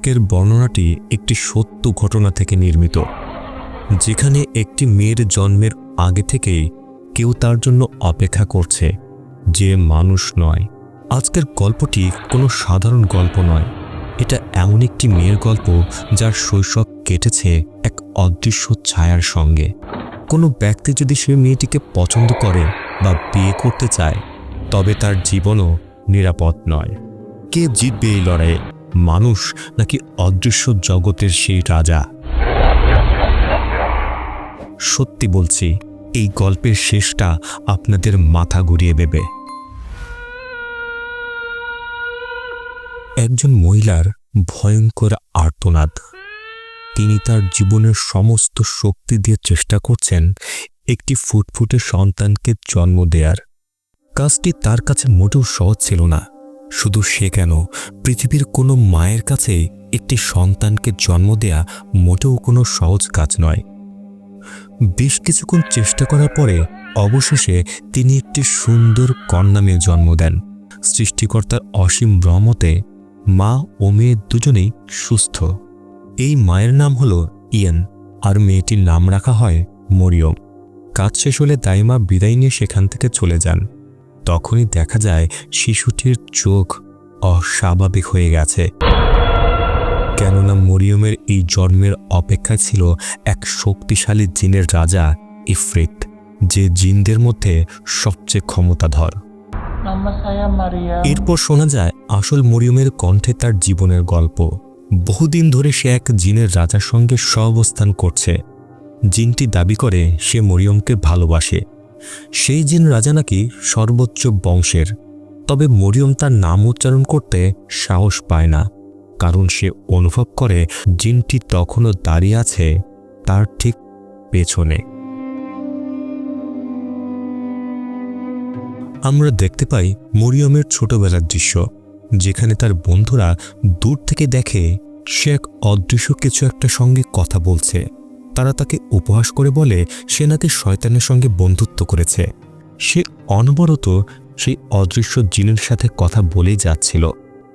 আজকের বর্ণনাটি একটি সত্য ঘটনা থেকে নির্মিত, যেখানে একটি মেয়ের জন্মের আগে থেকেই কেউ তার জন্য অপেক্ষা করছে, যে মানুষ নয়। আজকের গল্পটি কোনো সাধারণ গল্প নয়। এটা এমন একটি মেয়ের গল্প যার শৈশব কেটেছে এক অদৃশ্য ছায়ার সঙ্গে। কোনো ব্যক্তি যদি সে মেয়েটিকে পছন্দ করে বা বিয়ে করতে চায়, তবে তার জীবনও নিরাপদ নয়। কে জিতবে এই লড়াইয়ে, মানুষ নাকি অদৃশ্য জগতের সেই রাজা? সত্যি বলছি, এই গল্পের শেষটা আপনাদের মাথা ঘুরিয়ে দেবে। একজন মহিলার ভয়ঙ্কর আর্তনাদ। তিনি তার জীবনের সমস্ত শক্তি দিয়ে চেষ্টা করছেন একটি ফুটফুটে সন্তানকে জন্ম দেয়ার। কাজটি তার কাছে মোটেও সহজ ছিল না। শুধু সে কেন, পৃথিবীর কোনো মায়ের কাছে একটি সন্তানকে জন্ম দেয়া মোটেও কোনো সহজ কাজ নয়। বেশ কিছুক্ষণ চেষ্টা করার পরে অবশেষে তিনি একটি সুন্দর কন্যা মেয়ে জন্ম দেন। সৃষ্টিকর্তার অসীম রহমতে মা ও মেয়ে দুজনেই সুস্থ। এই মায়ের নাম হলো ইয়ান, আর মেয়েটির নাম রাখা হয় মরিয়ম। কাজ শেষ হলে দাইমা বিদায় নিয়ে সেখান থেকে চলে যান। তখনই দেখা যায় শিশুটির চোখ অস্বাভাবিক হয়ে গেছে, কেননা মরিয়মের এই জন্মের অপেক্ষায় ছিল এক শক্তিশালী জিনের রাজা ইফরিত, যে জিনদের মধ্যে সবচেয়ে ক্ষমতাধর। এরপর শোনা যায় আসল মরিয়মের কণ্ঠে তার জীবনের গল্প। বহুদিন ধরে সে এক জিনের রাজার সঙ্গে সহাবস্থান করছে। জিনটি দাবি করে সে মরিয়মকে ভালোবাসে। সেই জিন রাজা নাকি সর্বোচ্চ বংশের, তবে মরিয়ম তার নাম উচ্চারণ করতে সাহস পায় না, কারণ সে অনুভব করে জিনটি তখনও দাঁড়িয়ে আছে তার ঠিক পেছনে। আমরা দেখতে পাই মরিয়মের ছোটবেলার দৃশ্য, যেখানে তার বন্ধুরা দূর থেকে দেখে সে এক অদৃশ্য কিছু একটা সঙ্গে কথা বলছে। তারা তাকে উপহাস করে বলে সে নাকি শয়তানের সঙ্গে বন্ধুত্ব করেছে। সে অনবরত সেই অদৃশ্য জিনের সাথে কথা বলেই যাচ্ছিল।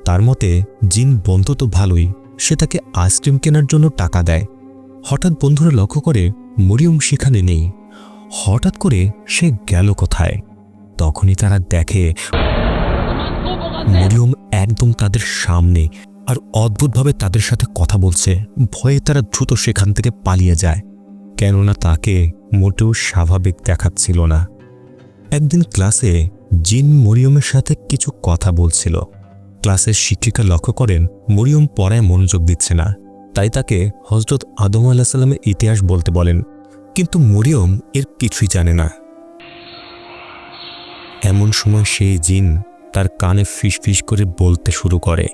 তার মতে জিন বন্ধু তো ভালোই, সে তাকে আইসক্রিম কেনার জন্য টাকা দেয়। হঠাৎ বন্ধুরা লক্ষ্য করে মরিয়ম সেখানে নেই। হঠাৎ করে সে গেল কোথায়? তখনই তারা দেখে মরিয়ম একদম তাদের সামনে, আর অদ্ভুতভাবে তাদের সাথে কথা বলছে। ভয়ে তারা দ্রুত সেখান থেকে পালিয়ে যায়, কেননা তাকে মোটেও স্বাভাবিক দেখাচ্ছিল না। একদিন ক্লাসে জিন মরিয়মের সাথে কিছু কথা বলছিল। ক্লাসের শিক্ষিকা লক্ষ্য করেন মরিয়ম পড়ায় মনোযোগ দিচ্ছে না, তাই তাকে হযরত আদম আলাইহিস সালামের ইতিহাস বলতে বলেন, কিন্তু মরিয়ম এর কিছুই জানে না। এমন সময় সেই জিন তার কানে ফিসফিস করে বলতে শুরু করে।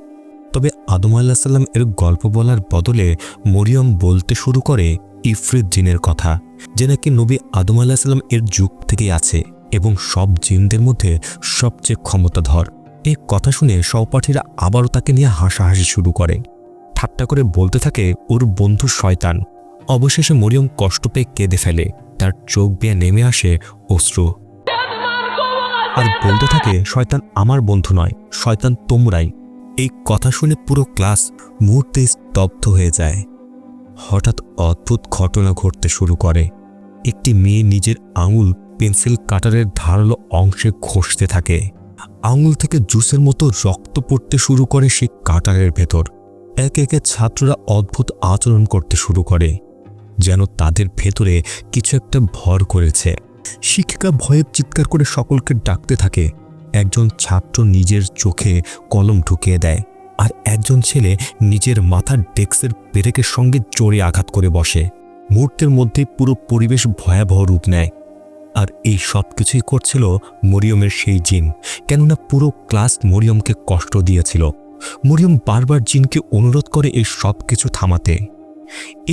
তবে আদম আলাইহিস সালাম এর গল্প বলার বদলে মরিয়ম বলতে শুরু করে ইফরিত জিনের কথা, যে নাকি নবী আদম আলাইহিস সালাম এর যুগ থেকেই আছে এবং সব জিনদের মধ্যে সবচেয়ে ক্ষমতাধর। এই কথা শুনে সহপাঠীরা আবারও তাকে নিয়ে হাসাহাসি শুরু করে। ঠাট্টা করে বলতে থাকে ওর বন্ধু শয়তান। অবশেষে মরিয়ম কষ্ট পেয়ে কেঁদে ফেলে, তার চোখ বেয়ে নেমে আসে অশ্রু, আর বলতে থাকে শয়তান আমার বন্ধু নয়, শয়তান তোমরাই। এই কথা শুনে পুরো ক্লাস মুহূর্তে স্তব্ধ হয়ে যায়। হঠাৎ অদ্ভুত ঘটনা ঘটতে শুরু করে। একটি মেয়ে নিজের আঙুল পেন্সিল কাটারের ধারালো অংশে ঘষতে থাকে। আঙুল থেকে জুসের মতো রক্ত পড়তে শুরু করে সেই কাটারের ভেতর। একে একে ছাত্ররা অদ্ভুত আচরণ করতে শুরু করে, যেন তাদের ভেতরে কিছু একটা ভর করেছে। শিক্ষিকা ভয়ে চিৎকার করে সকলকে ডাকতে থাকে। একজন ছাত্র নিজের চোখে কলম ঢুকিয়ে দেয়, আর একজন ছেলে নিজের মাথার ডেস্কের পেরেকের সঙ্গে জোরে আঘাত করে বসে। মুহূর্তের মধ্যেই পুরো পরিবেশ ভয়াবহ রূপ নেয়। আর এই সব কিছুই করছিল মরিয়মের সেই জিন, কেননা পুরো ক্লাস মরিয়মকে কষ্ট দিয়েছিল। মরিয়ম বারবার জিনকে অনুরোধ করে এই সব কিছু থামাতে।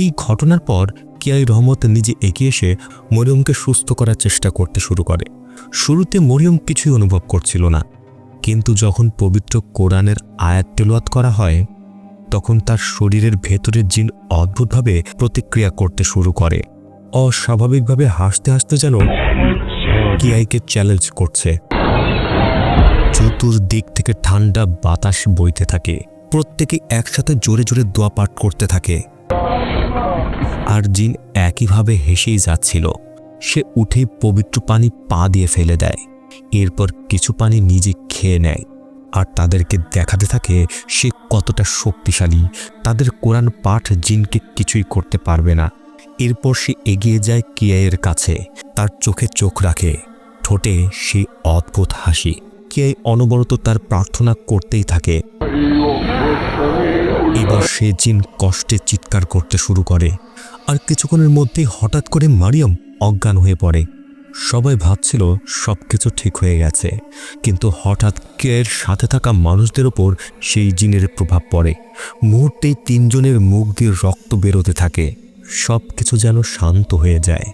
এই ঘটনার পর কিয়াই রহমত নিজে এগিয়ে এসে মরিয়মকে সুস্থ করার চেষ্টা করতে শুরু করে। শুরুতে মরিয়ম কিছুই অনুভব করছিল না, কিন্তু যখন পবিত্র কোরআনের আয়াত তেলাওয়াত করা হয়, তখন তার শরীরের ভেতরের জিন অদ্ভুতভাবে প্রতিক্রিয়া করতে শুরু করে। অস্বাভাবিকভাবে হাসতে হাসতে যেন কিয়াইকে চ্যালেঞ্জ করছে। চতুর্দিক থেকে ঠান্ডা বাতাস বইতে থাকে, প্রত্যেকে একসাথে জোরে জোরে দোয়া পাঠ করতে থাকে। আর জিন একইভাবে হেসেই যাচ্ছিল। সে উঠেই পবিত্র পানি পা দিয়ে ফেলে দেয়, এরপর কিছু পানি নিজে খেয়ে নেয় আর তাদেরকে দেখাতে থাকে সে কতটা শক্তিশালী। তাদের কোরআন পাঠ জিনকে কিছুই করতে পারবে না। এরপর সে এগিয়ে যায় কিয়াইয়ের কাছে, তার চোখে চোখ রাখে, ঠোঁটে সেই অদ্ভুত হাসি। কিয়াই অনবরত তার প্রার্থনা করতেই থাকে। এবার সে জিন কষ্টে চিৎকার করতে শুরু করে, আর কিছুক্ষণের মধ্যেই হঠাৎ করে মারিয়াম অজ্ঞান হয়ে পড়ে। সবাই ভাবছিল সবকিছু ঠিক হয়ে গেছে, কিন্তু হঠাৎ কিয়াইয়ের সাথে থাকা মানুষদের ওপর সেই জিনের প্রভাব পড়ে। মুহূর্তেই তিনজনের মুখ দিয়ে রক্ত বেরোতে থাকে। সব কিছু যেন শান্ত হয়ে যায়।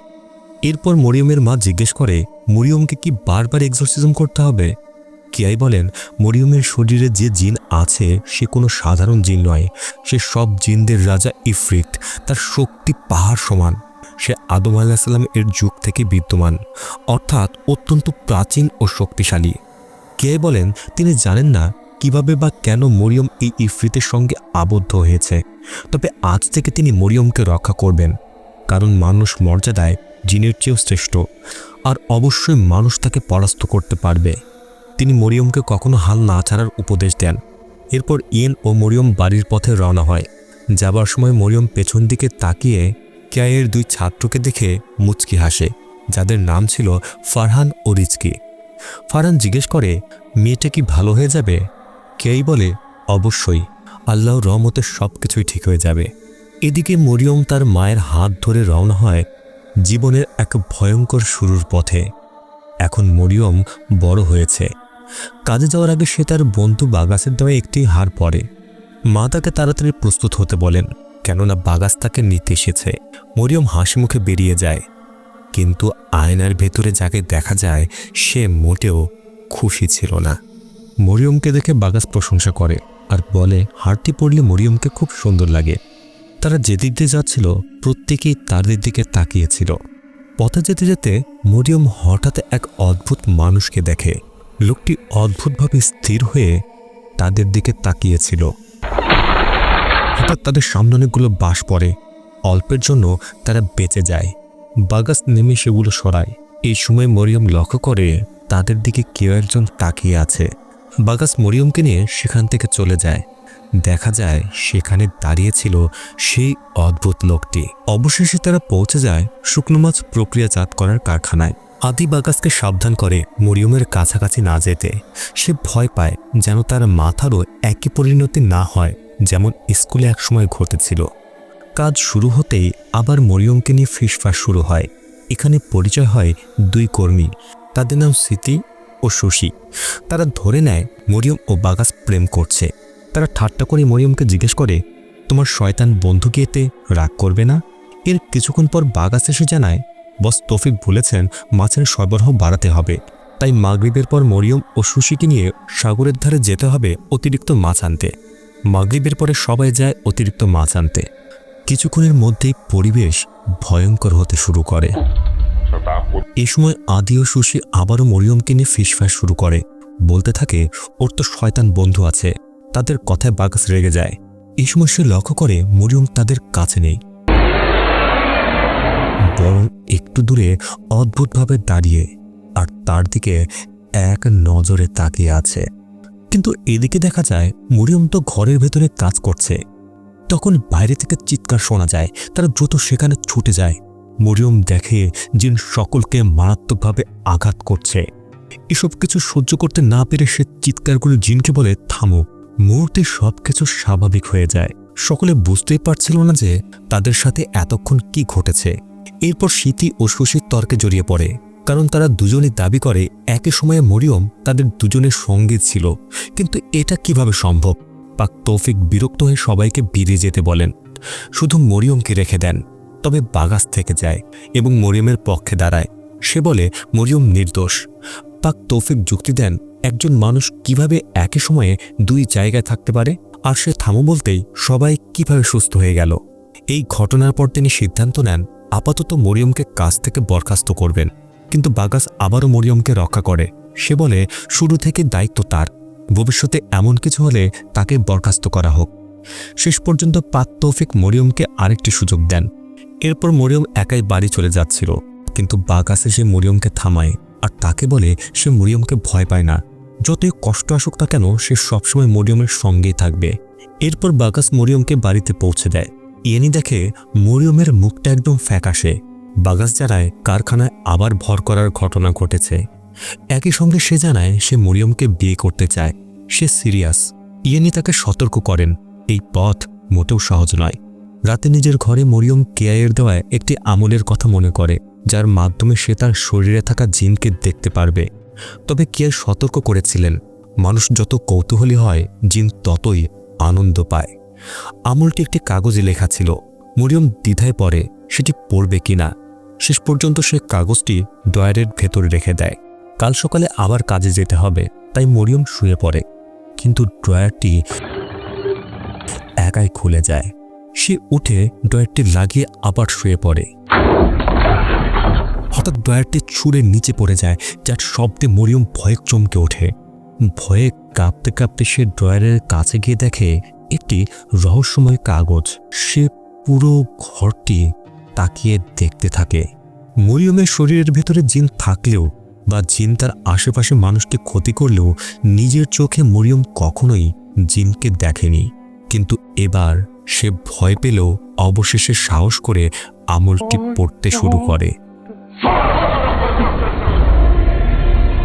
এরপর মরিয়মের মা জিজ্ঞেস করে, মরিয়মকে কি বারবার এক্সোরসিজম করতে হবে? কিয়াই বলেন, মরিয়মের শরীরে যে জিন আছে সে কোনো সাধারণ জিন নয়। সে সব জিনদের রাজা ইফরিত। তার শক্তি পাহাড় সমান। সে আদম আলাইহিস সালাম এর যুগ থেকে বিদ্যমান, অর্থাৎ অত্যন্ত প্রাচীন ও শক্তিশালী। কিয়াই বলেন, তিনি জানেন না কিভাবে বা কেন মরিয়ম এই ইফরিতের সঙ্গে আবদ্ধ হয়েছে, তবে আজ থেকে তিনি মরিয়মকে রক্ষা করবেন, কারণ মানুষ মর্যাদায় জিনের চেয়েও শ্রেষ্ঠ, আর অবশ্যই মানুষ তাকে পরাস্ত করতে পারবে। তিনি মরিয়মকে কখনো হাল না ছাড়ার উপদেশ দেন। এরপর ইয়েন ও মরিয়ম বাড়ির পথে রওনা হয়। যাবার সময় মরিয়ম পেছন দিকে তাকিয়ে কিয়াইয়ের দুই ছাত্রকে দেখে মুচকি হাসে, যাদের নাম ছিল ফারহান ও রিজকি। ফারহান জিজ্ঞেস করে, মেয়েটা কি ভালো হয়ে যাবে? কিয়াই বলে, অবশ্যই, আল্লাহর রহমতে সব কিছুই ঠিক হয়ে যাবে। এদিকে মরিয়ম তার মায়ের হাত ধরে রওনা হয় জীবনের এক ভয়ঙ্কর শুরুর পথে। এখন মরিয়ম বড় হয়েছে। কাজে যাওয়ার আগে সে তার বন্ধু বাগাসের দেওয়া একটি হার পরে। মা তাকে তাড়াতাড়ি প্রস্তুত হতে বলেন, কেননা বাগাস তাকে নিতে এসেছে। মরিয়ম হাসি মুখে বেরিয়ে যায়, কিন্তু আয়নার ভেতরে যাকে দেখা যায় সে মোটেও খুশি ছিল না। মরিয়মকে দেখে বাগাস প্রশংসা করে আর বলে, হারটি পরলে মরিয়মকে খুব সুন্দর লাগে। তারা যেদিক দিয়ে যাচ্ছিল প্রত্যেকেই তাদের দিকে তাকিয়েছিল। পথে যেতে যেতে মরিয়ম হঠাৎ এক অদ্ভুত মানুষকে দেখে। লোকটি অদ্ভুতভাবে স্থির হয়ে তাদের দিকে তাকিয়েছিল। হঠাৎ তাদের সামনে অনেকগুলো বাঁশ পড়ে। অল্পের জন্য তারা বেঁচে যায়। বাগাস নেমে সেগুলো সরায়। এই সময় মরিয়ম লক্ষ্য করে তাদের দিকে কেউ একজন তাকিয়ে আছে। বাগাস মরিয়মকে নিয়ে সেখান থেকে চলে যায়। দেখা যায় সেখানে দাঁড়িয়েছিল সেই অদ্ভুত লোকটি। অবশেষে তারা পৌঁছে যায় শুকনো মাছ প্রক্রিয়াজাত করার কারখানায়। আদি বাগাসকে সাবধান করে মরিয়মের কাছাকাছি না যেতে। সে ভয় পায় যেন তার মাথারও একই পরিণতি না হয় যেমন স্কুলে একসময় ঘটেছিল। কাজ শুরু হতেই আবার মরিয়মকে নিয়ে ফিসফাস শুরু হয়। এখানে পরিচয় হয় দুই কর্মী, তাদের নাম স্মৃতি ও শশী। তারা ধরে নেয় মরিয়ম ও বাগাস প্রেম করছে। তারা ঠাট্টা করে মরিয়মকে জিজ্ঞেস করে, তোমার শয়তান বন্ধুকে এতে রাগ করবে না? এর কিছুক্ষণ পর বাগাস এসে জানায়, বস তৌফিক বলেছেন মাছের সরবরাহ বাড়াতে হবে, তাই মাগরিবের পর মরিয়ম ও শশীকে নিয়ে সাগরের ধারে যেতে হবে অতিরিক্ত মাছ আনতে। মাগরিবের পরে সবাই যায় অতিরিক্ত মাছ আনতে। কিছুক্ষণের মধ্যেই পরিবেশ ভয়ঙ্কর হতে শুরু করে। এই সময় আদি ও শশী আবারও মরিয়মকে নিয়ে ফিসফাস শুরু করে। বলতে থাকে, ওর তো শয়তান বন্ধু আছে। তাদের কথায় বাগাস রেগে যায়। এই সময় সে লক্ষ্য করে মরিয়ম তাদের কাছে নেই, বরং একটু দূরে অদ্ভুতভাবে দাঁড়িয়ে আর তার দিকে এক নজরে তাকিয়ে আছে। কিন্তু এদিকে দেখা যায় মরিয়ম তো ঘরের ভেতরে কাজ করছে। তখন বাইরে থেকে চিৎকার শোনা যায়। তারা দ্রুত সেখানে ছুটে যায়। মরিয়ম দেখে জিন সকলকে মারাত্মকভাবে আঘাত করছে। এসব কিছু সহ্য করতে না পেরে সে চিৎকার করে জিনকে বলে, থামো। মুহূর্তে সবকিছু স্বাভাবিক হয়ে যায়। সকলে বুঝতেই পারছিল না যে তাদের সাথে এতক্ষণ কি ঘটেছে। এরপর স্মৃতি ও শশীর তর্কে জড়িয়ে পড়ে, কারণ তারা দুজনই দাবি করে একই সময়ে মরিয়ম তাদের দুজনের সঙ্গে ছিল। কিন্তু এটা কিভাবে সম্ভব? পাক তৌফিক বিরক্ত হয়ে সবাইকে বেরিয়ে যেতে বলেন, শুধু মরিয়মকে রেখে দেন। তবে বাগাস থেকে যায় এবং মরিয়মের পক্ষে দাঁড়ায়। সে বলে মরিয়ম নির্দোষ। পাক তৌফিক যুক্তি দেন, একজন মানুষ কিভাবে একই সময়ে দুই জায়গায় থাকতে পারে? আর সে থামো বলতেই সবাই কিভাবে সুস্থ হয়ে গেল। এই ঘটনার পর তিনি সিদ্ধান্ত নেন আপাতত মরিয়মকে কাজ থেকে বরখাস্ত করবেন। কিন্তু বাগাস আবারও মরিয়মকে রক্ষা করে। সে বলে শুরু থেকে দায়িত্ব তার, ভবিষ্যতে এমন কিছু হলে তাকে বরখাস্ত করা হোক। শেষ পর্যন্ত পাক তৌফিক মরিয়মকে আরেকটি সুযোগ দেন। এরপর মরিয়ম একাই বাড়ি চলে যাচ্ছিল, কিন্তু বাগাস এসে মরিয়মকে থামায় আর তাকে বলে সে মরিয়মকে ভয় পায় না, যতই কষ্ট আসুক না কেন সে সবসময় মরিয়মের সঙ্গেই থাকবে। এরপর বাগাস মরিয়মকে বাড়িতে পৌঁছে দেয়। ইয়ানি দেখে মরিয়মের মুখটা একদম ফ্যাকাশে। বাগাস জানায় কারখানায় আবার ভর করার ঘটনা ঘটেছে। একই সঙ্গে সে জানায় সে মরিয়মকে বিয়ে করতে চায়, সে সিরিয়াস। ইয়ানি তাকে সতর্ক করেন এই পথ মোটেও সহজ নয়। রাতে নিজের ঘরে মরিয়ম কেয়ায়ের দেওয়ায় একটি আমলের কথা মনে করে, যার মাধ্যমে সে তার শরীরে থাকা জিনকে দেখতে পারবে। তবে কেয়ার সতর্ক করেছিলেন মানুষ যত কৌতূহলী হয় জিন ততই আনন্দ পায়। আমলটি একটি কাগজে লেখা ছিল। মরিয়ম দ্বিধায় পড়ে সেটি পড়বে কিনা। শেষ পর্যন্ত সে কাগজটি ড্রয়ারের ভেতরে রেখে দেয়। কাল সকালে আবার কাজে যেতে হবে, তাই মরিয়ম শুয়ে পড়ে। কিন্তু ড্রয়ারটি একাই খুলে যায়। সে উঠে ড্রয়ারটি লাগিয়ে আবার শুয়ে পড়ে। হঠাৎ ড্রয়ারটি ছুঁড়ে নিচে পড়ে যায়, যার শব্দে মরিয়ম ভয়ে চমকে ওঠে। ভয়ে কাঁপতে কাঁপতে সে ড্রয়ারের কাছে গিয়ে দেখে একটি রহস্যময় কাগজ। সে পুরো ঘরটি তাকিয়ে দেখতে থাকে। মরিয়মের শরীরের ভেতরে জিন থাকলেও বা জিন তার আশেপাশে মানুষকে ক্ষতি করলেও নিজের চোখে মরিয়ম কখনোই জিনকে দেখেনি। কিন্তু এবার সে ভয় পেলেও অবশেষে সাহস করে আমলটি পড়তে শুরু করে।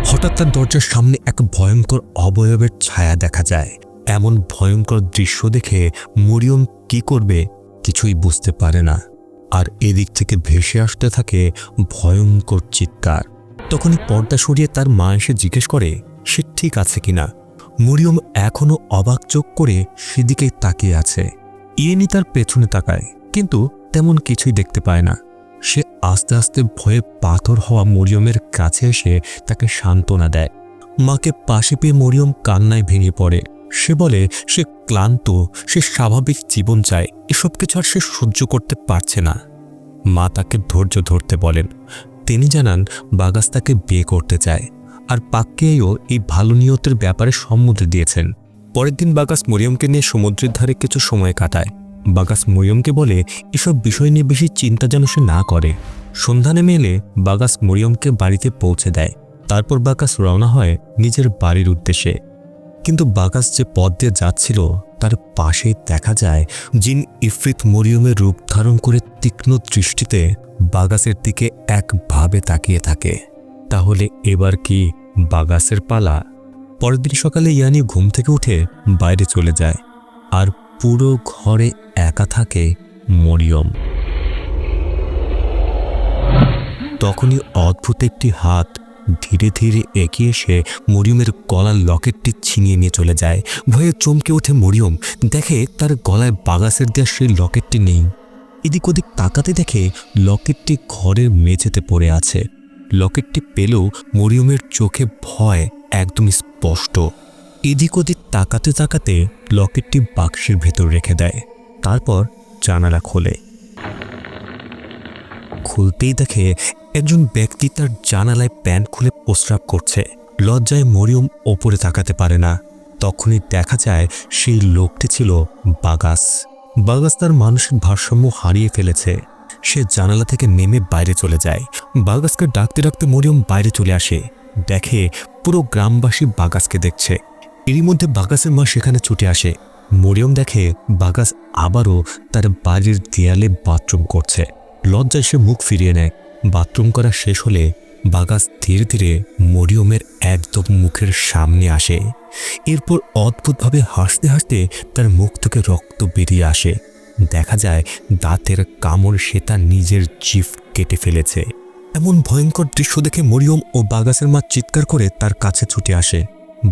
হঠাৎ তার দরজার সামনে এক ভয়ঙ্কর অবয়বের ছায়া দেখা যায়। এমন ভয়ঙ্কর দৃশ্য দেখে মরিয়ম কি করবে কিছুই বুঝতে পারে না। আর এদিক থেকে ভেসে আসতে থাকে ভয়ঙ্কর চিৎকার। তখনই পর্দা সরিয়ে তার মা এসে জিজ্ঞেস করে সে ঠিক আছে কিনা। মরিয়ম এখনো অবাক চোখ করে সেদিকেই তাকিয়ে আছে। ইয়েনি তার পেছনে তাকায়, কিন্তু তেমন কিছুই দেখতে পায় না। সে আস্তে আস্তে ভয়ে পাথর হওয়া মরিয়মের কাছে এসে তাকে সান্ত্বনা দেয়। মাকে পাশে পেয়ে মরিয়ম কান্নায় ভেঙে পড়ে। সে বলে সে ক্লান্ত, সে স্বাভাবিক জীবন চায়, এসব কিছু আর সে সহ্য করতে পারছে না। মা তাকে ধৈর্য ধরতে বলেন। তিনি জানান বাগাস তাকে বিয়ে করতে চায়, আর পাক্কেও এই ভালো নিয়তের ব্যাপারে সম্মতি দিয়েছেন। পরের দিন বাগাস মরিয়মকে নিয়ে সমুদ্রের ধারে কিছু সময় কাটায়। বাগাস মরিয়মকে বলে এসব বিষয় নিয়ে বেশি চিন্তা যেন সে না করে। সন্ধ্যা নেমে এলে বাগাস মরিয়মকে বাড়িতে পৌঁছে দেয়। তারপর বাগাস রওনা হয় নিজের বাড়ির উদ্দেশ্যে। কিন্তু বাগাস যে পথ দিয়ে যাচ্ছিল তার পাশেই দেখা যায় জিন ইফরিত মরিয়মের রূপ ধারণ করে তীক্ষ্ণ দৃষ্টিতে বাগাসের দিকে একভাবে তাকিয়ে থাকে। তাহলে এবার কি বাগাসের পালা? পরের দিন সকালে ইয়ানি ঘুম থেকে উঠে বাইরে চলে যায়, আর পুরো ঘরে একা থাকে মরিয়ম। তখনই অদ্ভুত একটি হাত ধীরে ধীরে এগিয়ে এসে মরিয়মের গলার লকেটটি ছিনিয়ে নিয়ে চলে যায়। ভয়ে চমকে ওঠে মরিয়ম, দেখে তার গলায় বাগাসের দেওয়া সেই লকেটটি নেই। এদিক ওদিক তাকাতে দেখে লকেটটি ঘরের মেঝেতে পড়ে আছে। লকেটটি পেলেও মরিয়মের চোখে ভয় একদম স্পষ্ট। এদিক ওদিক তাকাতে তাকাতে লকেটটি বাক্সের ভেতর রেখে দেয়। তারপর জানালা খোলে। খুলতেই দেখে একজন ব্যক্তি তার জানালায় প্যান্ট খুলে প্রস্রাব করছে। লজ্জায় মরিয়ম ওপরে তাকাতে পারে না। তখনই দেখা যায় সেই লোকটি ছিল বাগাস। বাগাস তার মানসিক ভারসাম্য হারিয়ে ফেলেছে। সে জানালা থেকে নেমে বাইরে চলে যায়। বাগাসকে ডাকতে ডাকতে মরিয়ম বাইরে চলে আসে। দেখে পুরো গ্রামবাসী বাগাসকে দেখছে। এরই মধ্যে বাগাসের মা সেখানে ছুটে আসে। মরিয়ম দেখে বাগাস আবারও তার বাড়ির দেয়ালে বাথরুম করছে। লজ্জায় সে মুখ ফিরিয়ে নেয়। বাথরুম করা শেষ হলে বাগাস ধীরে ধীরে মরিয়মের একদম মুখের সামনে আসে। এরপর অদ্ভুতভাবে হাসতে হাসতে তার মুখ থেকে রক্ত বেরিয়ে আসে। দেখা যায় দাঁতের কামড় সে তার নিজের জিভ কেটে ফেলেছে। এমন ভয়ঙ্কর দৃশ্য দেখে মরিয়ম ও বাগাসের মা চিৎকার করে তার কাছে ছুটে আসে।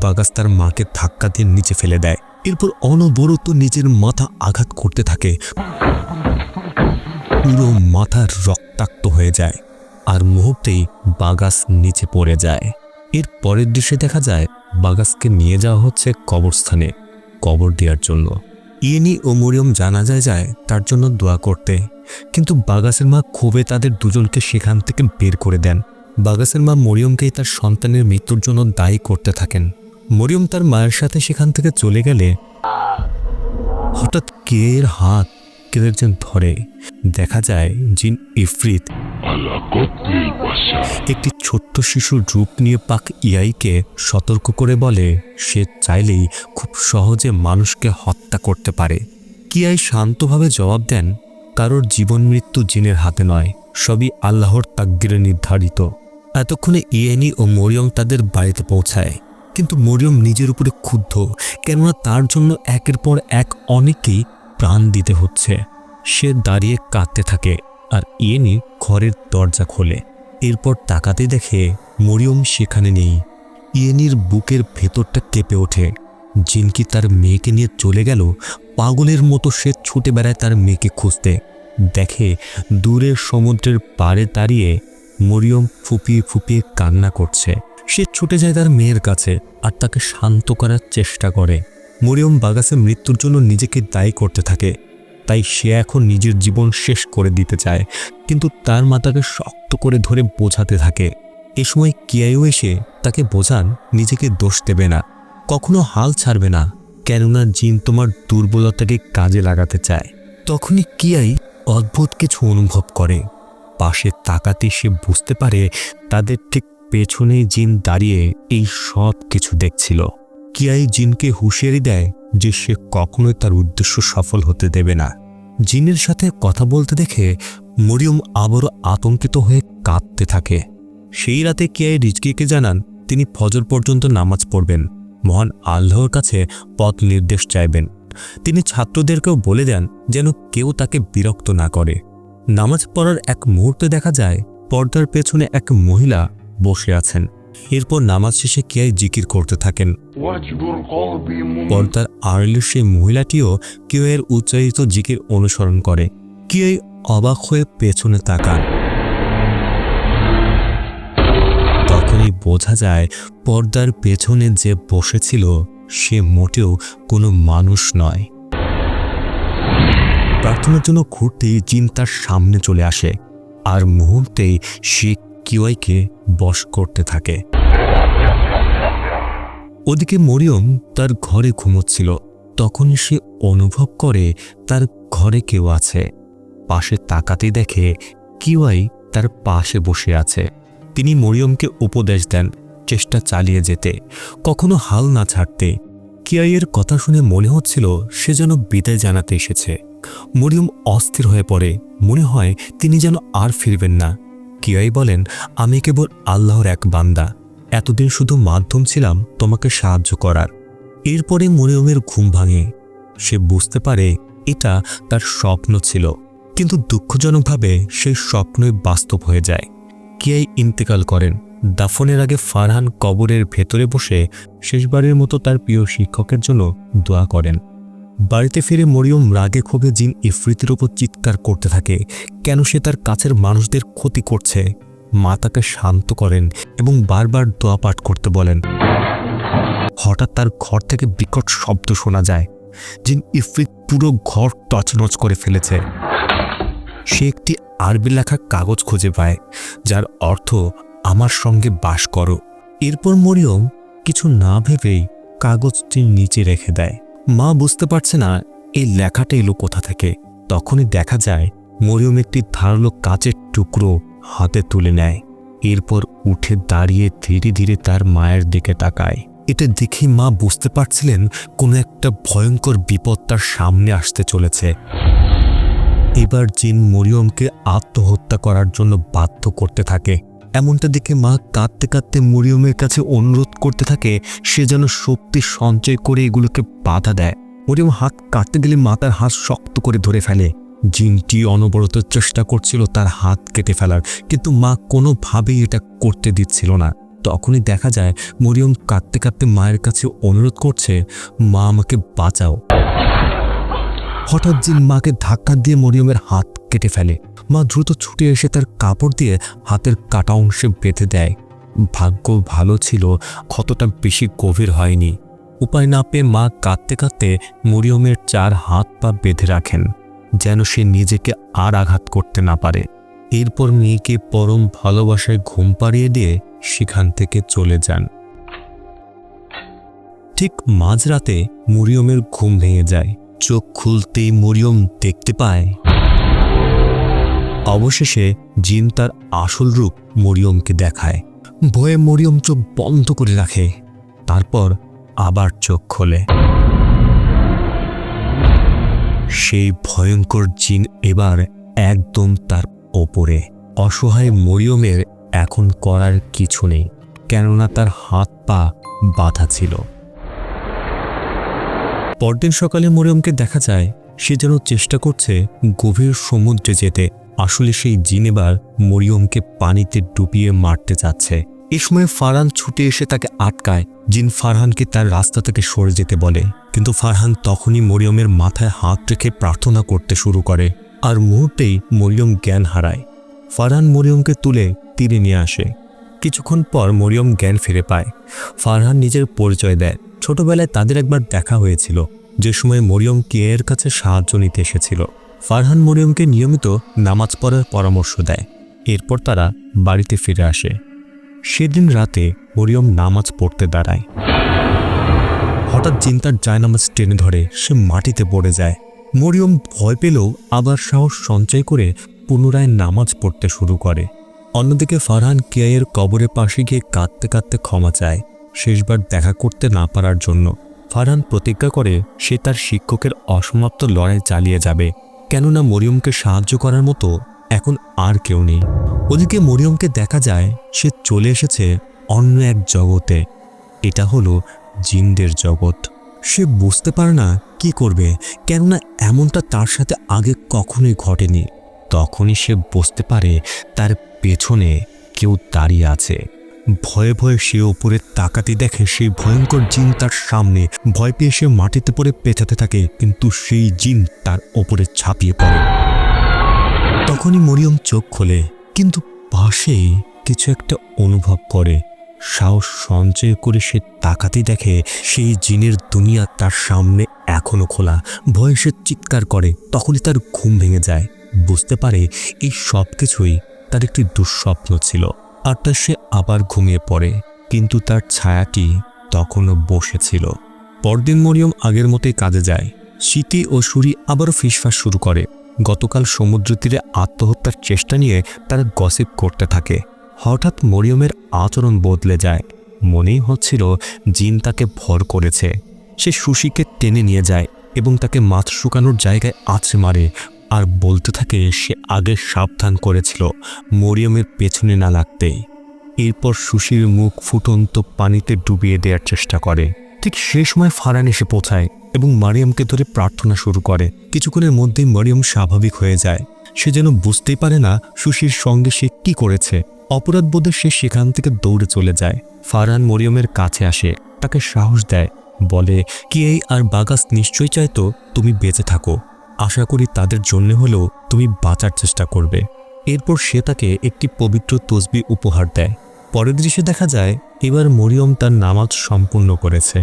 বাগাস তার মাকে ধাক্কা দিয়ে নিচে ফেলে দেয়। এরপর অনবরত নিজের মাথা আঘাত করতে থাকে। পুরো মাথা রক্তাক্ত হয়ে যায়, আর মুহূর্তেই বাগাস নিচে পড়ে যায়। এর পরের দৃশ্যে দেখা যায় বাগাসকে নিয়ে যাওয়া হচ্ছে কবরস্থানে কবর দেওয়ার জন্য। ইয়েনি ও মরিয়ম জানাজায় যায় তার জন্য দোয়া করতে, কিন্তু বাগাসের মা ক্ষোভে তাদের দুজনকে সেখান থেকে বের করে দেন। বাগাসের মা মরিয়মকেই তার সন্তানের মৃত্যুর জন্য দায়ী করতে থাকেন। মরিয়ম তার মায়ের সাথে সেখান থেকে চলে গেলে হঠাৎ কের হাত কেউ একজন ধরে। দেখা যায় জিন ইফরিত একটি ছোট্ট শিশুর রূপ নিয়ে পাক ইয়াইকে সতর্ক করে বলে সে চাইলেই খুব সহজে মানুষকে হত্যা করতে পারে। কিয়াই শান্তভাবে জবাব দেন, কারোর জীবন মৃত্যু জিনের হাতে নয়, সবই আল্লাহর তাকদীরে নির্ধারিত। এতক্ষণে ইয়েনি ও মরিয়ম তাদের বাড়িতে পৌঁছায়, কিন্তু মরিয়ম নিজের উপরে ক্ষুব্ধ, কেননা তার জন্য একের পর এক অনেকেই প্রাণ দিতে হচ্ছে। সে দাঁড়িয়ে কাঁদতে থাকে আর ইয়েনি ঘরের দরজা খোলে। এরপর তাকাতে দেখে মরিয়ম সেখানে নেই। ইয়েনির বুকের ভেতরটা কেঁপে ওঠে। জিন কি তার মেয়েকে নিয়ে চলে গেল? পাগলের মতো সে ছুটে বেড়ায় তার মেয়েকে খুঁজতে। দেখে দূরের সমুদ্রের পাড়ে দাঁড়িয়ে মরিয়ম ফুপিয়ে ফুপিয়ে কান্না করছে। সে ছুটে যায় তার মেয়ের কাছে আর তাকে শান্ত করার চেষ্টা করে। মরিয়ম বাগাসের মৃত্যুর জন্য নিজেকে দায়ী করতে থাকে, তাই সে এখন নিজের জীবন শেষ করে দিতে চায়, কিন্তু তার মা তাকে শক্ত করে ধরে বোঝাতে থাকে। এ সময় কিয়াইও এসে তাকে বোঝান নিজেকে দোষ দেবে না, কখনো হাল ছাড়বে না, কেননা জিন তোমার দুর্বলতাকে কাজে লাগাতে চায়। তখনই কিয়াই অদ্ভুত কিছু অনুভব করে। পাশে তাকাতে সে বুঝতে পারে তাদের ঠিক পেছনেই জিন দাঁড়িয়ে এই সব কিছু দেখছিল। কিয়াই জিনকে হুঁশিয়ারি দেয় যে সে কখনোই তার উদ্দেশ্য সফল হতে দেবে না। জিনের সাথে কথা বলতে দেখে মরিয়ম আবারও আতঙ্কিত হয়ে কাঁদতে থাকে। সেই রাতে কিয়াই রিজকিকে জানান তিনি ফজর পর্যন্ত নামাজ পড়বেন, মহান আল্লাহর কাছে পথ নির্দেশ চাইবেন। তিনি ছাত্রদেরকেও বলে দেন যেন কেউ তাকে বিরক্ত না করে। নামাজ পড়ার এক মুহূর্তে দেখা যায় পর্দার পেছনে এক মহিলা বসে আছেন। এরপর নামাজ শেষে কিয়াই জিকির করতে থাকেন। পর্দার আড়ালে সেই মহিলাটিও কিয়াইয়ের উচ্চারিত জিকির অনুসরণ করে। কিয়াই অবাক হয়ে পেছনে তাকান। তখনই বোঝা যায় পর্দার পেছনে যে বসেছিল সে মোটেও কোনো মানুষ নয়। প্রার্থনার জন্য ঘুরতেই জিন তার সামনে চলে আসে আর মুহূর্তেই সে কিয়াইকে বশ করতে থাকে। ওদিকে মরিয়ম তার ঘরে ঘুমোচ্ছিল। তখনই সে অনুভব করে তার ঘরে কেউ আছে। পাশে তাকাতেই দেখে কিয়াই তার পাশে বসে আছে। তিনি মরিয়মকে উপদেশ দেন চেষ্টা চালিয়ে যেতে, কখনো হাল না ছাড়তে। কিয়াইয়ের কথা শুনে মনে হচ্ছিল সে যেন বিদায় জানাতে এসেছে। মরিয়ম অস্থির হয়ে পড়ে, মনে হয় তিনি যেন আর ফিরবেন না। কিয়াই বলেন, আমি কেবল আল্লাহর এক বান্দা, এতদিন শুধু মাধ্যম ছিলাম তোমাকে সাহায্য করার। এরপরে মরিয়মের ঘুম ভাঙে। সে বুঝতে পারে এটা তার স্বপ্ন ছিল, কিন্তু দুঃখজনকভাবে সেই স্বপ্নই বাস্তব হয়ে যায়। কিয়াই ইন্তেকাল করেন। দাফনের আগে ফারহান কবরের ভেতরে বসে শেষবারের মতো তার প্রিয় শিক্ষকের জন্য দোয়া করেন। বাড়িতে ফিরে মরিয়ম রাগে ক্ষোভে জিন ইফরিতের ওপর চিৎকার করতে থাকে, কেন সে তার কাছের মানুষদের ক্ষতি করছে। মা তাকে শান্ত করেন এবং বারবার দোয়া পাঠ করতে বলেন। হঠাৎ তার ঘর থেকে বিকট শব্দ শোনা যায়। জিন ইফরিত পুরো ঘর তছনছ করে ফেলেছে। সে একটি আরবি লেখা কাগজ খুঁজে পায়, যার অর্থ আমার সঙ্গে বাস করো। এরপর মরিয়ম কিছু না ভেবেই কাগজটি নিচে রেখে দেয়। মা বুঝতে পারছে না এই লেখাটা এলো কোথা থেকে। তখনই দেখা যায় মরিয়ম একটি ধারালো কাচের টুকরো হাতে তুলে নেয়। এরপর উঠে দাঁড়িয়ে ধীরে ধীরে তার মায়ের দিকে তাকায়। এটা দেখে মা বুঝতে পারছিলেন কোনো একটা ভয়ঙ্কর বিপদ তার সামনে আসতে চলেছে। এবার জিন মরিয়মকে আত্মহত্যা করার জন্য বাধ্য করতে থাকে। এমনটা দেখে মা কাঁদতে কাঁদতে মরিয়মের কাছে অনুরোধ করতে থাকে সে যেন শক্তি সঞ্চয় করে এগুলোকে বাধা দেয়। মরিয়ম হাত কাটতে গেলে মা তার হাত শক্ত করে ধরে ফেলে। জিনটি অনবরত চেষ্টা করছিল তার হাত কেটে ফেলার, কিন্তু মা কোনোভাবেই এটা করতে দিচ্ছিল না। তখনই দেখা যায় মরিয়ম কাঁদতে কাঁদতে মায়ের কাছে অনুরোধ করছে, মা আমাকে বাঁচাও। হঠাৎ জিন মাকে ধাক্কা দিয়ে মরিয়মের হাত কেটে ফেলে। মা দ্রুত ছুটে এসে তার কাপড় দিয়ে হাতের কাটা অংশে বেঁধে দেয়। ভাগ্য ভালো ছিল, ক্ষতটা বেশি গভীর হয়নি। উপায় না পেয়ে মা কাঁদতে কাঁদতে মরিয়মের 4 হাত পা বেঁধে রাখেন, যেন সে নিজেকে আর আঘাত করতে না পারে। এরপর মেয়েকে পরম ভালোবাসায় ঘুম পাড়িয়ে দিয়ে সেখান থেকে চলে যান। ঠিক মাঝরাতে মরিয়মের ঘুম ভেঙে যায়। চোখ খুলতেই মরিয়ম দেখতে পায় অবশেষে জিন তার আসল রূপ মরিয়মকে দেখায়। ভয়ে মরিয়ম চোখ বন্ধ করে রাখে, তারপর আবার চোখ খোলে। সেই ভয়ঙ্কর জিন এবার একদম তার ওপরে। অসহায় মরিয়মের এখন করার কিছু নেই, কেননা তার হাত পা বাঁধা ছিল। পরদিন সকালে মরিয়মকে দেখা যায় সে যেন চেষ্টা করছে গভীর সমুদ্রে যেতে। আসলে সেই জিন এবার মরিয়মকে পানিতে ডুবিয়ে মারতে চাচ্ছে। এ সময় ফারহান ছুটে এসে তাকে আটকায়। জিন ফারহানকে তার রাস্তা থেকে সরে যেতে বলে, কিন্তু ফারহান তখনই মরিয়মের মাথায় হাত রেখে প্রার্থনা করতে শুরু করে, আর মুহূর্তেই মরিয়ম জ্ঞান হারায়। ফারহান মরিয়মকে তুলে তীরে নিয়ে আসে। কিছুক্ষণ পর মরিয়ম জ্ঞান ফিরে পায়। ফারহান নিজের পরিচয় দেয়। ছোটবেলায় তাদের একবার দেখা হয়েছিল, যে সময় মরিয়ম কিয়ের কাছে সাহায্য নিতে এসেছিল। ফারহান মরিয়মকে নিয়মিত নামাজ পড়ার পরামর্শ দেয়। এরপর তারা বাড়িতে ফিরে আসে। সেদিন রাতে মরিয়ম নামাজ পড়তে দাঁড়ায়। হঠাৎ জিন তার জায়নামাজ টেনে ধরে, সে মাটিতে পড়ে যায়। মরিয়ম ভয় পেলেও আবার সাহস সঞ্চয় করে পুনরায় নামাজ পড়তে শুরু করে। অন্যদিকে ফারহান কিয়ের কবরের পাশে গিয়ে কাঁদতে কাঁদতে ক্ষমা চায়, শেষবার দেখা করতে না পারার জন্য। ফারহান প্রতিজ্ঞা করে সে তার শিক্ষকের অসমাপ্ত লড়াই চালিয়ে যাবে, কেননা মরিয়মকে সাহায্য করার মতো এখন আর কেউ নেই। ওদিকে মরিয়মকে দেখা যায় সে চলে এসেছে অন্য এক জগতে। এটা হলো জিনদের জগৎ। সে বুঝতে পারে না কি করবে, কেননা এমনটা তার সাথে আগে কখনোই ঘটেনি। তখনই সে বুঝতে পারে তার পেছনে কেউ দাঁড়িয়ে আছে। ভয়ে ভয়ে সে ওপরে তাকাতে দেখে সেই ভয়ঙ্কর জিন তার সামনে। ভয় পেয়ে সে মাটিতে পড়ে পেঁচাতে থাকে, কিন্তু সেই জিন তার ওপরে ঝাঁপিয়ে পড়ে। তখনই মরিয়ম চোখ খোলে, কিন্তু পাশেই কিছু একটা অনুভব করে। সাহস সঞ্চয় করে সে তাকাতে দেখে সেই জিনের দুনিয়া তার সামনে এখনো খোলা। ভয়ে সে চিৎকার করে। তখনই তার ঘুম ভেঙে যায়। বুঝতে পারে এই সব কিছুই তার একটি দুঃস্বপ্ন ছিল। আর তা সে আবার ঘুমিয়ে পড়ে, কিন্তু তার ছায়াটি তখনও বসেছিল। পরদিন মরিয়ম আগের মতোই কাজে যায়। শীতি ও সুরি আবারও ফিসফাস শুরু করে। গতকাল সমুদ্র তীরে আত্মহত্যার চেষ্টা নিয়ে তারা গসিপ করতে থাকে। হঠাৎ মরিয়মের আচরণ বদলে যায়। মনেই হচ্ছিল জিন তাকে ভর করেছে। সে সুশিকে টেনে নিয়ে যায় এবং তাকে মাছ শুকানোর জায়গায় আছড়ে মারে, আর বলতে থাকে সে আগে সাবধান করেছিল মরিয়মের পেছনে না লাগতেই। এরপর সুশির মুখ ফুটন্ত পানিতে ডুবিয়ে দেওয়ার চেষ্টা করে। ঠিক সেই সময় ফারহান এসে পৌঁছায় এবং মারিয়ামকে ধরে প্রার্থনা শুরু করে। কিছুক্ষণের মধ্যেই মরিয়ম স্বাভাবিক হয়ে যায়। সে যেন বুঝতেই পারে না সুশির সঙ্গে সে কি করেছে। অপরাধবোধে সে সেখান থেকে দৌড়ে চলে যায়। ফারহান মরিয়মের কাছে আসে, তাকে সাহস দেয়, বলে কিয়ে আর বাগাস নিশ্চয়ই চাইতো তুমি বেঁচে থাকো। আশা করি তাদের জন্য হলেও তুমি বাঁচার চেষ্টা করবে। এরপর সে তাকে একটি পবিত্র তসবিহ উপহার দেয়। পরের দৃশ্যে দেখা যায় এবার মরিয়ম তার নামাজ সম্পূর্ণ করেছে,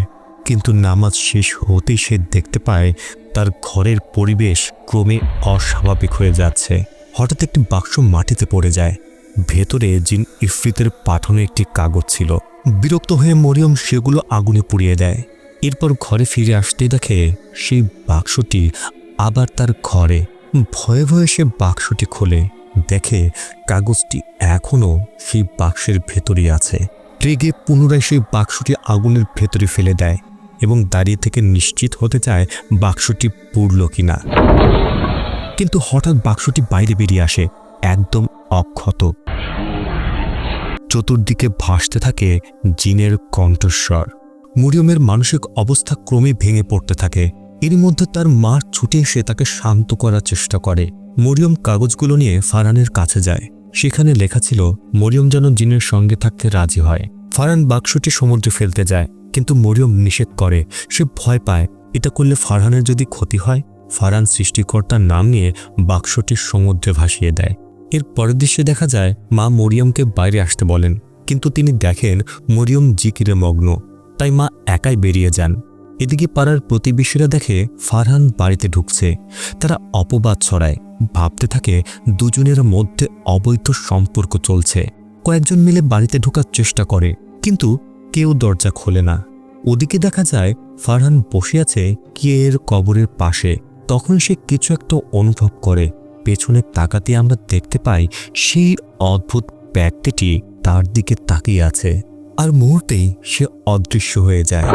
কিন্তু নামাজ শেষ হতেই সে দেখতে পায় তার ঘরের পরিবেশ ক্রমে অস্বাভাবিক হয়ে যাচ্ছে। হঠাৎ একটি বাক্স মাটিতে পড়ে যায়। ভেতরে জিন ইফরিতের পাঠানো একটি কাগজ ছিল। বিরক্ত হয়ে মরিয়ম সেগুলো আগুনে পুড়িয়ে দেয়। এরপর ঘরে ফিরে আসতেই দেখে সেই বাক্সটি আবার তার ঘরে। ভয়ে ভয়ে সে বাক্সটি খোলে, দেখে কাগজটি এখনও সেই বাক্সের ভেতরেই আছে। রেগে পুনরায় সেই বাক্সটি আগুনের ভেতরে ফেলে দেয় এবং দাঁড়িয়ে থেকে নিশ্চিত হতে চায় বাক্সটি পুড়ল কিনা। কিন্তু হঠাৎ বাক্সটি বাইরে বেরিয়ে আসে, একদম অক্ষত। চতুর্দিকে ভাসতে থাকে জিনের কণ্ঠস্বর। মরিয়মের মানসিক অবস্থা ক্রমে ভেঙে পড়তে থাকে। এর মধ্যে তার মা ছুটে এসে তাকে শান্ত করার চেষ্টা করে। মরিয়ম কাগজগুলো নিয়ে ফারহানের কাছে যায়। সেখানে লেখা ছিল মরিয়ম যেন জিনের সঙ্গে থাকতে রাজি হয়। ফারহান বাক্সটি সমুদ্রে ফেলতে যায়, কিন্তু মরিয়ম নিষেধ করে। সে ভয় পায় এটা করলে ফারহানের যদি ক্ষতি হয়। ফারহান সৃষ্টিকর্তার নাম নিয়ে বাক্সটি সমুদ্রে ভাসিয়ে দেয়। এর পরের দৃশ্যে দেখা যায় মা মরিয়মকে বাইরে আসতে বলেন, কিন্তু তিনি দেখেন মরিয়ম জিকিরে মগ্ন, তাই মা একাই বেরিয়ে যান। এদিকে পাড়ার প্রতিবেশীরা দেখে ফারহান বাড়িতে ঢুকছে। তারা অপবাদ ছড়ায়, ভাবতে থাকে দুজনের মধ্যে অবৈধ সম্পর্ক চলছে। কয়েকজন মিলে বাড়িতে ঢোকার চেষ্টা করে, কিন্তু কেউ দরজা খোলে না। ওদিকে দেখা যায় ফারহান বসে আছে কিয়ের কবরের পাশে। তখন সে কিছু একটা অনুভব করে। পেছনে তাকাতে আমরা দেখতে পাই সেই অদ্ভুত ব্যক্তিটি তার দিকে তাকিয়ে আছে, আর মুহূর্তেই সে অদৃশ্য হয়ে যায়।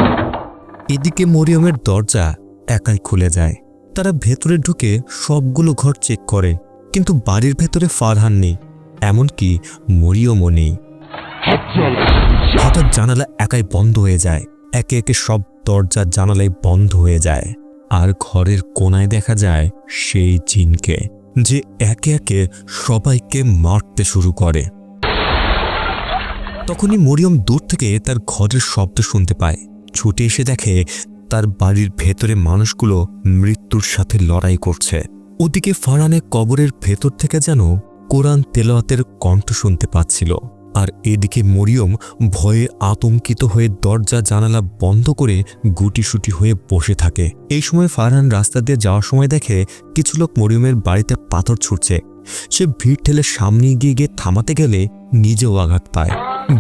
এদিকে মরিয়মের দরজা একাই খুলে যায়। তারা ভেতরে ঢুকে সবগুলো ঘর চেক করে, কিন্তু বাড়ির ভেতরে ফারহান নেই, এমনকি মরিয়মও নেই। হঠাৎ জানালা একাই বন্ধ হয়ে যায়। একে একে সব দরজা জানালাই বন্ধ হয়ে যায়, আর ঘরের কোনায় দেখা যায় সেই জিনকে, যে একে একে সবাইকে মারতে শুরু করে। তখনই মরিয়ম দূর থেকে তার ঘরের শব্দ শুনতে পায়। ছুটে এসে দেখে তার বাড়ির ভেতরে মানুষগুলো মৃত্যুর সাথে লড়াই করছে। ওদিকে ফারহানের কবরের ভেতর থেকে যেন কোরআন তেলাওয়াতের কণ্ঠ শুনতে পাচ্ছিল। আর এদিকে মরিয়ম ভয়ে আতঙ্কিত হয়ে দরজা জানালা বন্ধ করে গুটিসুটি হয়ে বসে থাকে। এই সময় ফারহান রাস্তা দিয়ে যাওয়ার সময় দেখে কিছু লোক মরিয়মের বাড়িতে পাথর ছুটছে। সে ভিড় ঠেলে সামনে গিয়ে থামাতে গেলে নিজেও আঘাত পায়।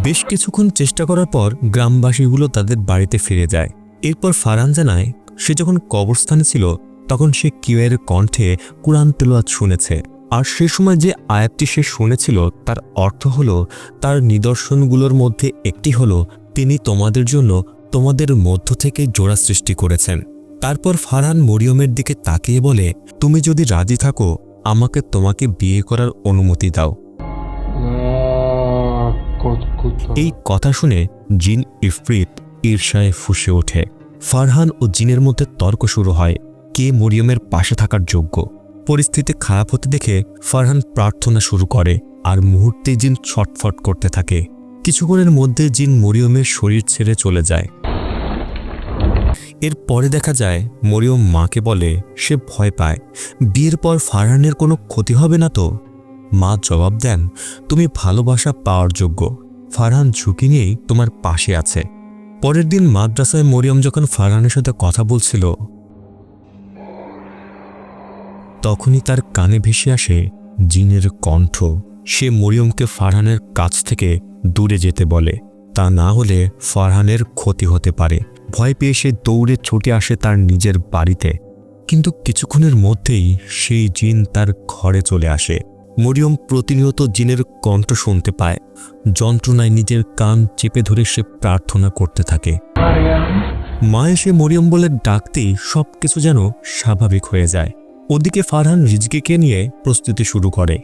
বেশ কিছুক্ষণ চেষ্টা করার পর গ্রামবাসীগুলো তাদের বাড়িতে ফিরে যায়। এরপর ফারহান জানায় সে যখন কবরস্থানে ছিল তখন সে কিয়ের কণ্ঠে কোরআন তেলাওয়াত শুনেছে। আর সে সময় যে আয়াতটি সে শুনেছিল তার অর্থ হলো, তার নিদর্শনগুলোর মধ্যে একটি হলো তিনি তোমাদের জন্য তোমাদের মধ্য থেকে জোড়া সৃষ্টি করেছেন। তারপর ফারহান মরিয়মের দিকে তাকিয়ে বলে, তুমি যদি রাজি থাকো আমাকে তোমাকে বিয়ে করার অনুমতি দাও। এই কথা শুনে জিন ইফরিত ঈর্ষায় ফুঁসে ওঠে। ফারহান ও জিনের মধ্যে তর্ক শুরু হয়, কে মরিয়মের পাশে থাকার যোগ্য। পরিস্থিতি খারাপ হতে দেখে ফারহান প্রার্থনা শুরু করে, আর মুহূর্তে জিন ছটফট করতে থাকে। কিছুক্ষণের মধ্যে জিন মরিয়মের শরীর ছেড়ে চলে যায়। এর পরে দেখা যায় মরিয়ম মাকে বলে সে ভয় পায়, বিয়ের পর ফারহানের কোনো ক্ষতি হবে না তো? মা জবাব দেন, তুমি ভালোবাসা পাওয়ার যোগ্য, ফারহান ঝুঁকি নিয়েই তোমার পাশে আছে। পরের দিন মাদ্রাসায় মরিয়ম যখন ফারহানের সাথে কথা বলছিল তখনই তার কানে ভেসে আসে জিনের কণ্ঠ। সে মরিয়মকে ফারহানের কাছ থেকে দূরে যেতে বলে, তা না হলে ফারহানের ক্ষতি হতে পারে। ভয় পেয়ে সে দৌড়ে ছুটে আসে তার নিজের বাড়িতে, কিন্তু কিছুক্ষণের মধ্যেই সেই জিন তার ঘরে চলে আসে। মরিয়ম প্রতিনিয়ত জিনের কণ্ঠ শুনতে পায়। যন্ত্রণায় নিজের কান চেপে ধরে সে প্রার্থনা করতে থাকে। মা এসে মরিয়ম বলে ডাকতেই সবকিছু যেন স্বাভাবিক হয়ে যায়। ওদিকে ফারহান রিজকিকে নিয়ে প্রস্তুতি শুরু করে।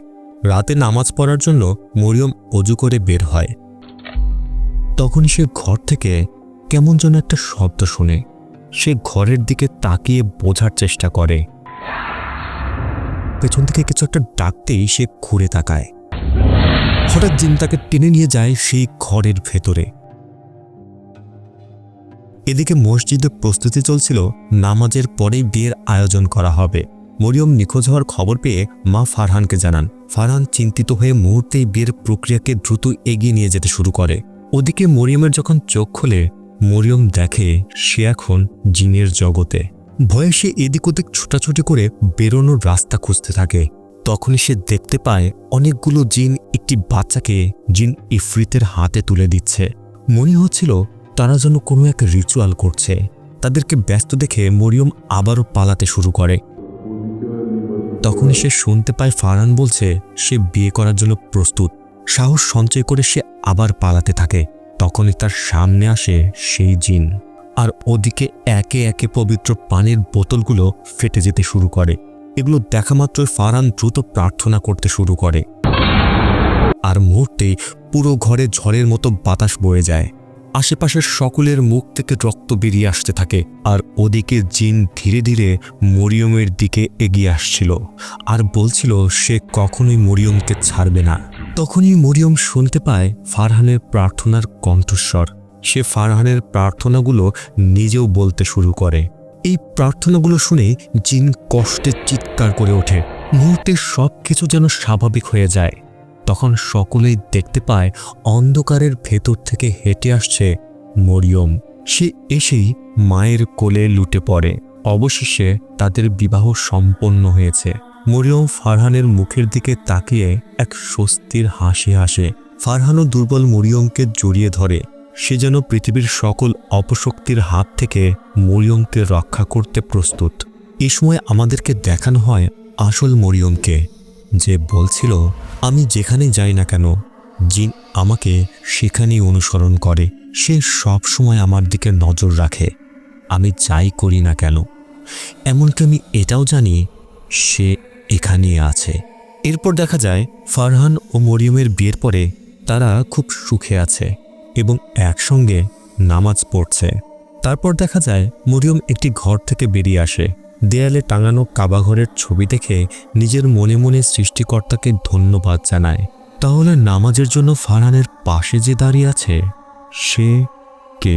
রাতে নামাজ পড়ার জন্য মরিয়ম অজু করে বের হয়। তখন সে ঘর থেকে কেমন যেন একটা শব্দ শুনে। সে ঘরের দিকে তাকিয়ে বোঝার চেষ্টা করে। পেছন থেকে কিছু একটা ডাকতেই সে ঘুরে তাকায়। হঠাৎ জিন তাকে টেনে নিয়ে যায় সেই ঘরের ভেতরে। এদিকে মসজিদে প্রস্তুতি চলছিল, নামাজের পরেই বিয়ের আয়োজন করা হবে। মরিয়ম নিখোঁজ হওয়ার খবর পেয়ে মা ফারহানকে জানান। ফারহান চিন্তিত হয়ে মুহূর্তেই বিয়ের প্রক্রিয়াকে দ্রুত এগিয়ে নিয়ে যেতে শুরু করে। ওদিকে মরিয়মের যখন চোখ খোলে মরিয়ম দেখে সে এখন জিনের জগতে। ভয়ে সে এদিক ওদিক ছোটাছুটি করে বেরোনোর রাস্তা খুঁজতে থাকে। তখনই সে দেখতে পায় অনেকগুলো জিন একটি বাচ্চাকে জিন ইফরিতের হাতে তুলে দিচ্ছে। মনে হচ্ছিল তারা যেন কোনো এক রিচুয়াল করছে। তাদেরকে ব্যস্ত দেখে মরিয়ম আবারও পালাতে শুরু করে। তখনই সে শুনতে পায় ফারহান বলছে সে বিয়ে করার জন্য প্রস্তুত। সাহস সঞ্চয় করে সে আবার পালাতে থাকে। তখনই তার সামনে আসে সেই জিন, আর ওদিকে একে একে পবিত্র পানির বোতলগুলো ফেটে যেতে শুরু করে। এগুলো দেখা মাত্রই ফারহান দ্রুত প্রার্থনা করতে শুরু করে, আর মুহূর্তেই পুরো ঘরে ঝড়ের মতো বাতাস বয়ে যায়। আশেপাশের সকলের মুখ থেকে রক্ত বেরিয়ে আসতে থাকে। আর ওদিকে জিন ধীরে ধীরে মরিয়মের দিকে এগিয়ে আসছিল, আর বলছিল সে কখনোই মরিয়মকে ছাড়বে না। তখনই মরিয়ম শুনতে পায় ফারহানের প্রার্থনার কণ্ঠস্বর। সে ফারহানের প্রার্থনাগুলো নিজেও বলতে শুরু করে। এই প্রার্থনাগুলো শুনে জিন কষ্টে চিৎকার করে ওঠে। মুহূর্তে সব কিছু যেন স্বাভাবিক হয়ে যায়। তখন সকলেই দেখতে পায় অন্ধকারের ভেতর থেকে হেঁটে আসছে মরিয়ম। সে এসেই মায়ের কোলে লুটে পড়ে। অবশেষে তাদের বিবাহ সম্পন্ন হয়েছে। মরিয়ম ফারহানের মুখের দিকে তাকিয়ে এক স্বস্তির হাসি হাসে। ফারহানও দুর্বল মরিয়মকে জড়িয়ে ধরে। সে যেন পৃথিবীর সকল অপশক্তির হাত থেকে মরিয়মকে রক্ষা করতে প্রস্তুত। এ সময় আমাদেরকে দেখানো হয় আসল মরিয়মকে, যে বলছিল, আমি যেখানে যাই না কেন জিন আমাকে সেখানেই অনুসরণ করে। সে সব সময় আমার দিকে নজর রাখে, আমি যাই করি না কেন। এমনকি আমি এটাও জানি সে এখানেই আছে। এরপর দেখা যায় ফারহান ও মরিয়মের বিয়ের পরে তারা খুব সুখে আছে এবং একসঙ্গে নামাজ পড়ছে। তারপর দেখা যায় মরিয়ম একটি ঘর থেকে বেরিয়ে আসে। দেয়ালে টাঙানো কাবাঘরের ছবি দেখে নিজের মনে মনে সৃষ্টিকর্তাকে ধন্যবাদ জানায়। তাহলে নামাজের জন্য ফারহানের পাশে যে দাঁড়িয়ে আছে সে কে?